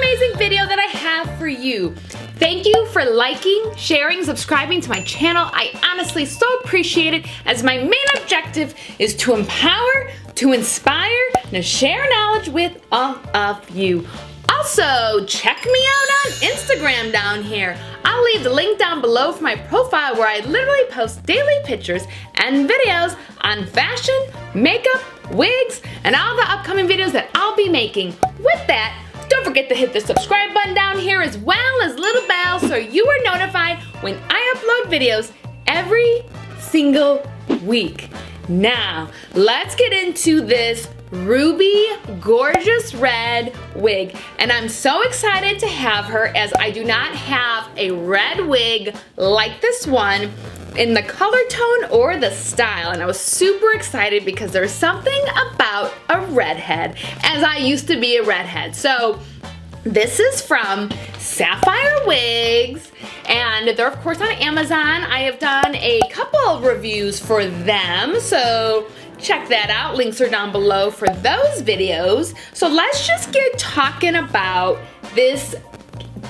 amazing video that I have for you. Thank you for liking, sharing, subscribing to my channel. I honestly so appreciate it, as my main objective is to empower, to inspire, and to share knowledge with all of you. Also, check me out on Instagram down here. I'll leave the link down below for my profile, where I literally post daily pictures and videos on fashion, makeup, wigs, and all the upcoming videos that I'll be making. With that, don't forget to hit the subscribe button down here, as well as little bell, so you are notified when I upload videos every single week. Now, let's get into this ruby gorgeous red wig, and I'm so excited to have her, as I do not have a red wig like this one in the color tone or the style, and I was super excited because there's something about a redhead, as I used to be a redhead. So this is from Sapphire Wigs, and they're of course on Amazon. I have done a couple of reviews for them, so check that out. Links are down below for those videos. So let's just get talking about this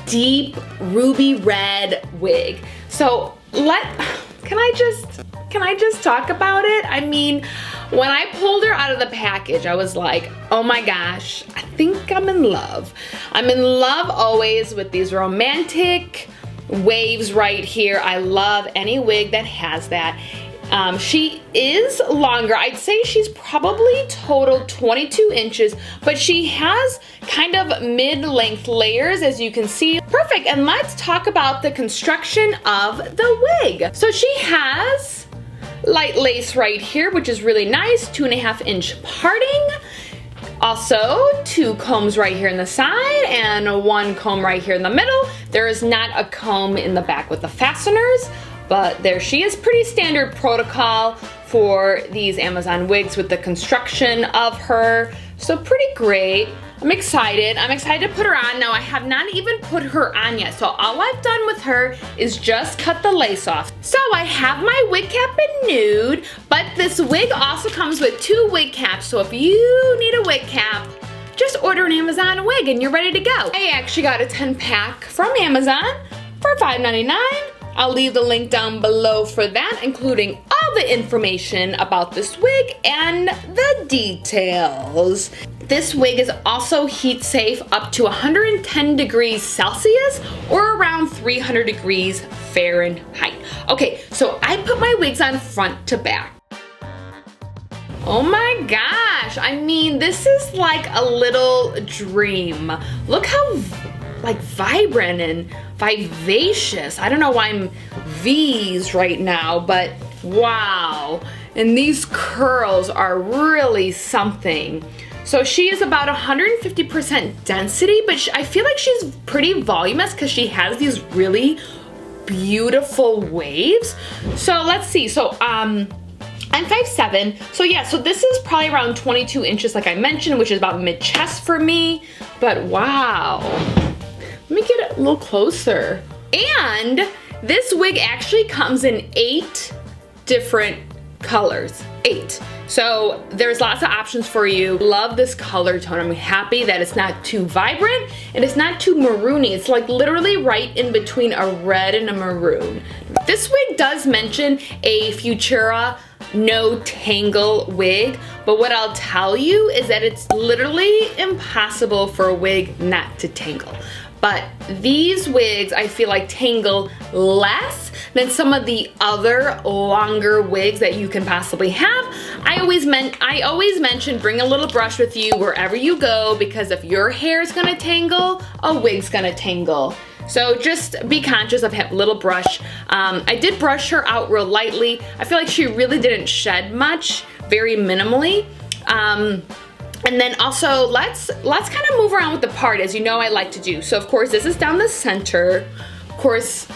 deep ruby red wig. So can I just talk about it? I mean, when I pulled her out of the package, I was like, oh my gosh, I think I'm in love. I'm in love always with these romantic waves right here. I love any wig that has that. She is longer. I'd say she's probably total 22 inches, but she has kind of mid-length layers, as you can see. Perfect, and let's talk about the construction of the wig. So she has light lace right here, which is really nice, 2.5 inch parting. Also, 2 combs right here in the side and 1 comb right here in the middle. There is not a comb in the back with the fasteners, but there she is. Pretty standard protocol for these Amazon wigs with the construction of her. So pretty great. I'm excited. I'm excited to put her on. Now, I have not even put her on yet, so all I've done with her is just cut the lace off. So I have my wig cap in nude, but this wig also comes with 2 wig caps, so if you need a wig cap, just order an Amazon wig and you're ready to go. I actually got a 10-pack from Amazon for $5.99. I'll leave the link down below for that, including all the information about this wig and the details. This wig is also heat safe up to 110 degrees Celsius or around 300 degrees Fahrenheit. Okay, so I put my wigs on front to back. Oh my gosh, I mean, this is like a little dream. Look how vibrant and vivacious. I don't know why I'm V's right now, but wow. And these curls are really something. So she is about 150% density, but I feel like she's pretty voluminous because she has these really beautiful waves. So let's see. So I'm 5'7", so yeah, so this is probably around 22 inches like I mentioned, which is about mid-chest for me, but wow. Let me get it a little closer. And this wig actually comes in 8 different colors. 8. So there's lots of options for you. Love this color tone. I'm happy that it's not too vibrant and it's not too maroony. It's like literally right in between a red and a maroon. This wig does mention a Futura no tangle wig, but what I'll tell you is that it's literally impossible for a wig not to tangle. But these wigs, I feel like, tangle less than some of the other longer wigs that you can possibly have. I always mention bring a little brush with you wherever you go, because if your hair is gonna tangle, a wig's gonna tangle. So just be conscious of a little brush. I did brush her out real lightly. I feel like she really didn't shed much, very minimally. And then also, let's kind of move around with the part, as you know I like to do. So of course, this is down the center. Of course,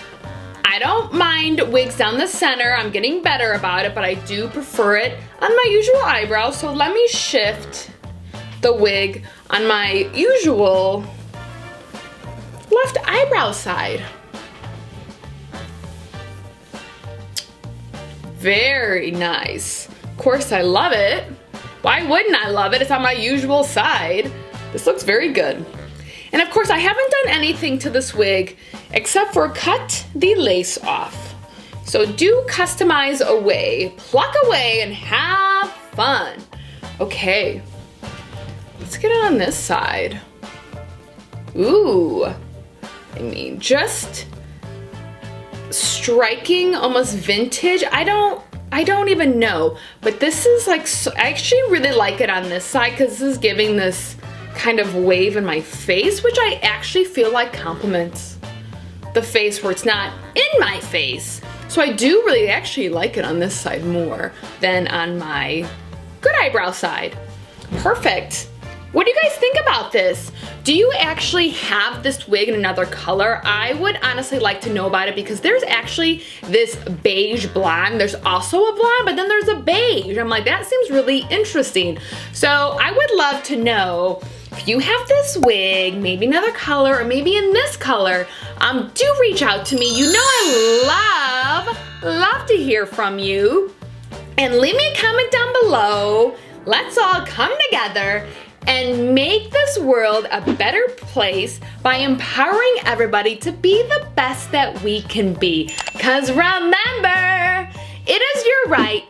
I don't mind wigs down the center. I'm getting better about it, but I do prefer it on my usual eyebrows. So let me shift the wig on my usual left eyebrow side. Very nice. Of course, I love it. Why wouldn't I love it? It's on my usual side. This looks very good. And of course, I haven't done anything to this wig except for cut the lace off. So do customize away, pluck away, and have fun. Okay, let's get it on this side. Ooh, I mean, just striking, almost vintage. I don't even know, but this is like, I actually really like it on this side because this is giving this kind of wave in my face, which I actually feel like compliments the face where it's not in my face. So I do really actually like it on this side more than on my good eyebrow side. Perfect. What do you guys think about this? Do you actually have this wig in another color? I would honestly like to know about it because there's actually this beige blonde. There's also a blonde, but then there's a beige. I'm like, that seems really interesting. So I would love to know if you have this wig, maybe another color, or maybe in this color, do reach out to me. You know I love to hear from you. And leave me a comment down below. Let's all come together and make this world a better place by empowering everybody to be the best that we can be. Because remember, it is your right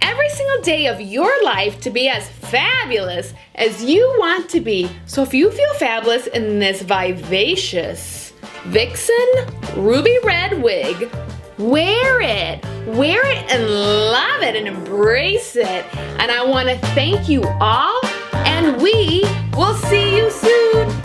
every single day of your life to be as fabulous as you want to be. So if you feel fabulous in this vivacious vixen ruby red wig, wear it and love it and embrace it. And I want to thank you all, and we will see you soon.